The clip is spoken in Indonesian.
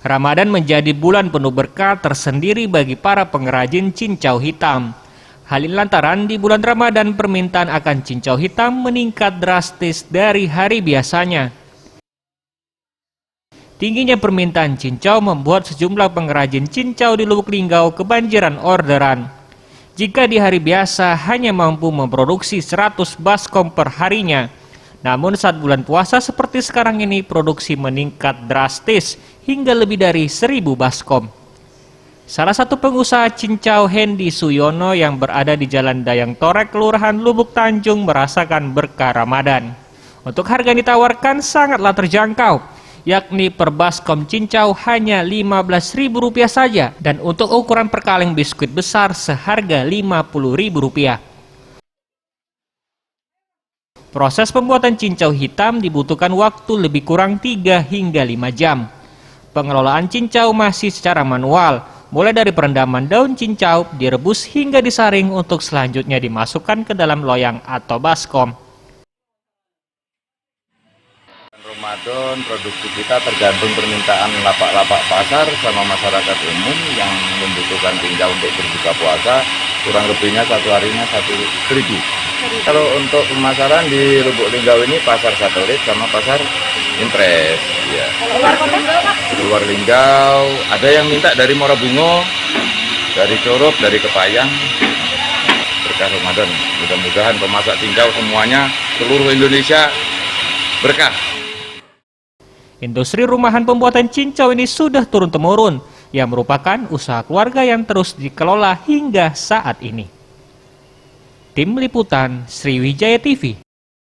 Ramadan menjadi bulan penuh berkah tersendiri bagi para pengrajin cincau hitam. Hal ini lantaran di bulan Ramadan permintaan akan cincau hitam meningkat drastis dari hari biasanya. Tingginya permintaan cincau membuat sejumlah pengrajin cincau di Lubuk Linggau kebanjiran orderan. Jika di hari biasa hanya mampu memproduksi 100 baskom per harinya, namun saat bulan puasa seperti sekarang ini produksi meningkat drastis hingga lebih dari 1000 baskom. Salah satu pengusaha cincau Hendy Suyono yang berada di Jalan Dayang Torek, Kelurahan Lubuk Tanjung merasakan berkah Ramadan. Untuk harga yang ditawarkan sangatlah terjangkau, yakni per baskom cincau hanya Rp15.000 saja dan untuk ukuran per kaleng biskuit besar seharga Rp50.000. Proses pembuatan cincau hitam dibutuhkan waktu lebih kurang 3 hingga 5 jam. Pengelolaan cincau masih secara manual, mulai dari perendaman daun cincau, direbus hingga disaring untuk selanjutnya dimasukkan ke dalam loyang atau baskom. Ramadan produksi kita tergantung permintaan lapak-lapak pasar sama masyarakat umum yang membutuhkan cincau untuk berbuka puasa, kurang lebihnya satu harinya 1.000. Kalau untuk pemasaran di Lubuk Linggau ini pasar satelit sama pasar impres. Ya. Luar Linggau, ada yang minta dari Morabungo, dari Corop, dari Kepayang. Berkah Ramadan. Mudah-mudahan pemasak cincau semuanya seluruh Indonesia berkah. Industri rumahan pembuatan cincau ini sudah turun-temurun, yang merupakan usaha keluarga yang terus dikelola hingga saat ini. Tim Liputan Sriwijaya TV.